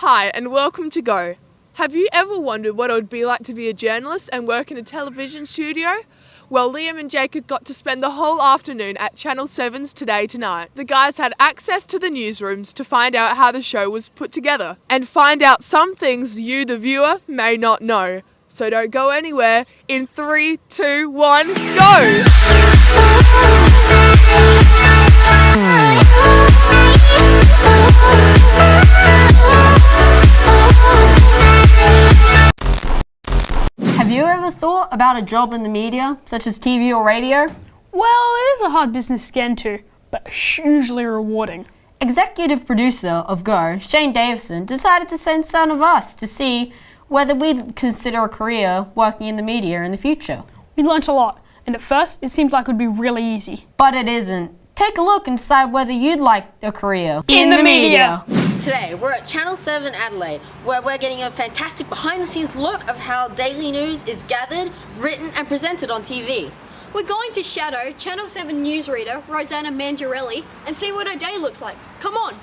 Hi, and welcome to Go. Have you ever wondered what it would be like to be a journalist and work in a television studio? Well, Liam and Jacob got to spend the whole afternoon at Channel 7's Today Tonight. The guys had access to the newsrooms to find out how the show was put together and find out some things you, the viewer, may not know. So don't go anywhere. In 3, 2, 1, go! Have you ever thought about a job in the media, such as TV or radio? Well, it is a hard business to get into, but hugely rewarding. Executive producer of Go, Shane Davison, decided to send some of us to see whether we'd consider a career working in the media in the future. We learnt a lot, and at first it seemed like it would be really easy. But it isn't. Take a look and decide whether you'd like a career in the media. Today, we're at Channel 7 Adelaide, where we're getting a fantastic behind-the-scenes look of how daily news is gathered, written and presented on TV. We're going to shadow Channel 7 newsreader Rosanna Mangiarelli and see what her day looks like. Come on!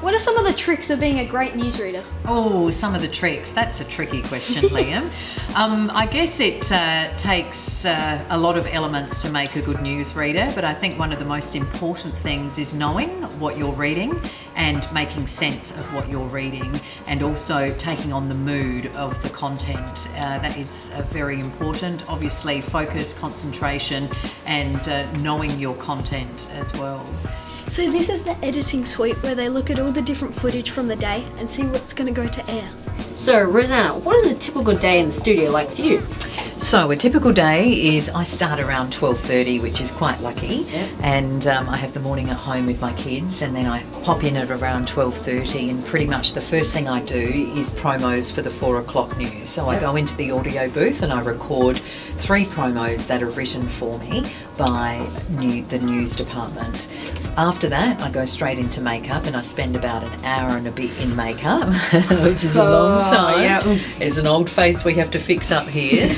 What are some of the tricks of being a great newsreader? Oh, some of the tricks. That's a tricky question, Liam. I guess it takes a lot of elements to make a good newsreader, but I think one of the most important things is knowing what you're reading and making sense of what you're reading, and also taking on the mood of the content. That is very important. Obviously, focus, concentration, and knowing your content as well. So this is the editing suite where they look at all the different footage from the day and see what's going to go to air. So, Rosanna, what is a typical day in the studio like for you? So a typical day is I start around 12:30, which is quite lucky, and I have the morning at home with my kids, and then I pop in at around 12:30, and pretty much the first thing I do is promos for the 4 o'clock news. So I go into the audio booth and I record 3 promos that are written for me by the news department. After that, I go straight into makeup and I spend about an hour and a bit in makeup, which is a long time. Yeah. It's an old face we have to fix up here.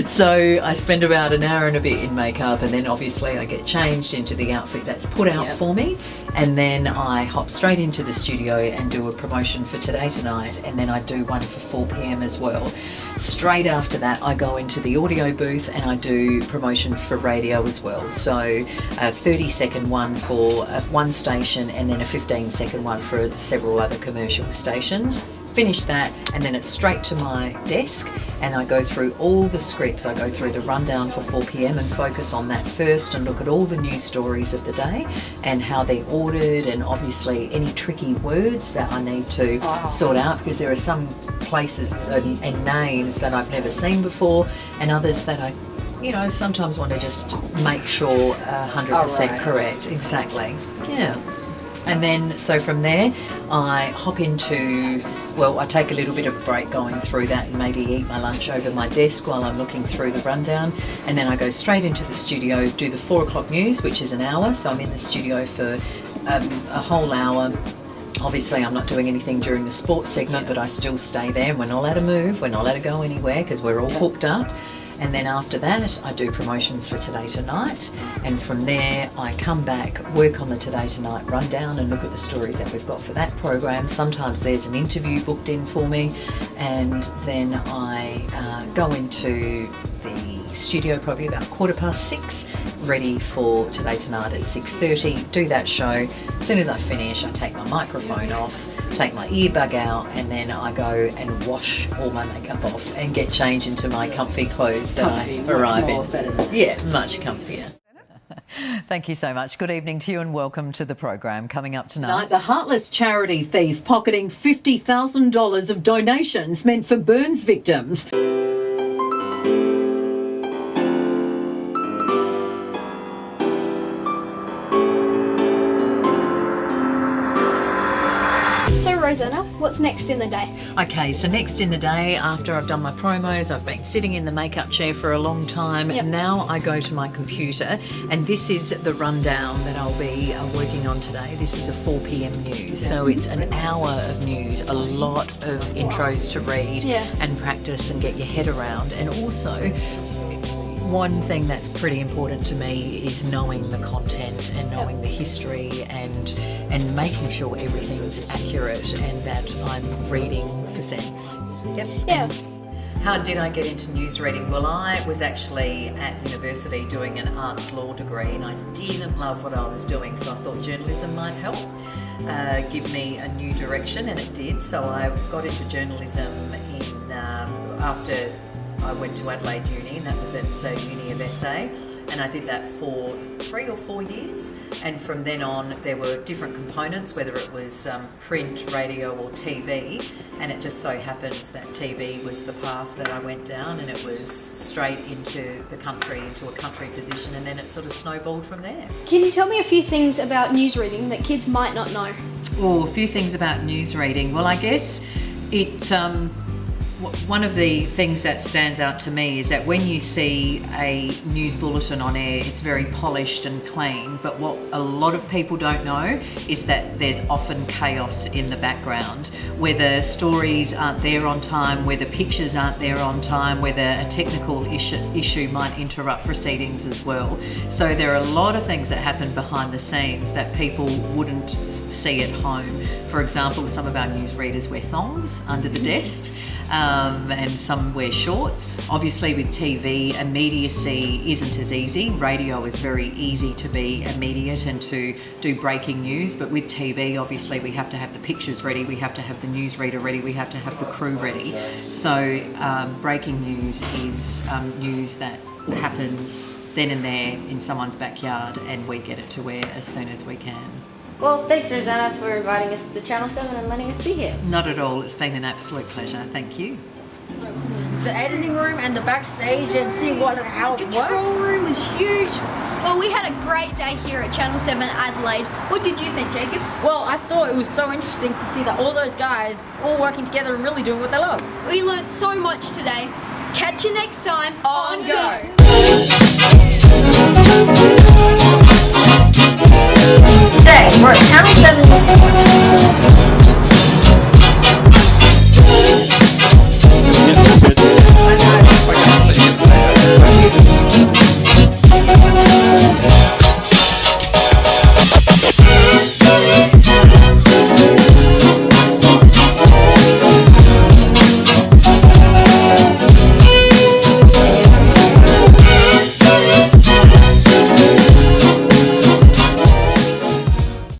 So I spend about an hour and a bit in makeup, and then obviously I get changed into the outfit that's put out for me, and then I hop straight into the studio and do a promotion for Today Tonight, and then I do one for 4 p.m. as well. Straight after that, I go into the audio booth and I do promotions for radio as well. So a 30-second one for one station, and then a 15-second one for several other commercial stations. Finish that, and then it's straight to my desk and I go through all the scripts. I go through the rundown for 4 p.m. and focus on that first and look at all the news stories of the day and how they're ordered, and obviously any tricky words that I need to sort out, because there are some places and names that I've never seen before, and others that I sometimes want to just make sure 100% correct. Exactly. Yeah. And then, so from there, I hop into, I take a little bit of a break going through that and maybe eat my lunch over my desk while I'm looking through the rundown. And then I go straight into the studio, do the 4 o'clock news, which is an hour. So I'm in the studio for a whole hour. Obviously, I'm not doing anything during the sports segment, but I still stay there, and we're not allowed to move, we're not allowed to go anywhere because we're all hooked up. And then after that, I do promotions for Today Tonight, and from there I come back, work on the Today Tonight rundown and look at the stories that we've got for that program. Sometimes there's an interview booked in for me, and then I go into the studio probably about 6:15, ready for Today Tonight at 6:30, do that show. As soon as I finish, I take my microphone off, take my earbud out, and then I go and wash all my makeup off and get changed into my comfy clothes that I arrive in. Yeah, much comfier. Thank you so much. Good evening to you and welcome to the program. Coming up tonight, the heartless charity thief pocketing $50,000 of donations meant for burns victims. So Rosanna, what's next in the day? Okay, so next in the day, after I've done my promos, I've been sitting in the makeup chair for a long time, Yep. and now I go to my computer, and this is the rundown that I'll be working on today. This is a 4 p.m. news, so it's an hour of news, a lot of intros to read Yeah. and practice and get your head around, and also one thing that's pretty important to me is knowing the content and knowing the history and making sure everything's accurate and that I'm reading for sense. Yep. Yeah. How did I get into news reading? Well, I was actually at university doing an arts law degree, and I didn't love what I was doing, so I thought journalism might help give me a new direction, and it did. So I got into journalism after I went to Adelaide Uni, and that was at Uni of SA, and I did that for 3 or 4 years, and from then on there were different components, whether it was print, radio or TV, and it just so happens that TV was the path that I went down, and it was straight into the country, into a country position, and then it sort of snowballed from there. Can you tell me a few things about news reading that kids might not know? Oh, a few things about news reading. Well, I guess it one of the things that stands out to me is that when you see a news bulletin on air, it's very polished and clean, but what a lot of people don't know is that there's often chaos in the background, whether stories aren't there on time, whether pictures aren't there on time, whether a technical issue might interrupt proceedings as well. So there are a lot of things that happen behind the scenes that people wouldn't see at home. For example, some of our newsreaders wear thongs under the desks, and some wear shorts. Obviously with TV, immediacy isn't as easy. Radio is very easy to be immediate and to do breaking news, but with TV, obviously we have to have the pictures ready, we have to have the newsreader ready, we have to have the crew ready. So breaking news is news that happens then and there in someone's backyard, and we get it to air as soon as we can. Well, thanks Rosanna for inviting us to Channel 7 and letting us be here. Not at all, it's been an absolute pleasure, thank you. The editing room and the backstage and see how it Control works. room is huge. Well, we had a great day here at Channel 7 Adelaide. What did you think, Jacob? Well, I thought it was so interesting to see that all those guys all working together and really doing what they loved. We learnt so much today. Catch you next time On Go. Today, we're at Channel 7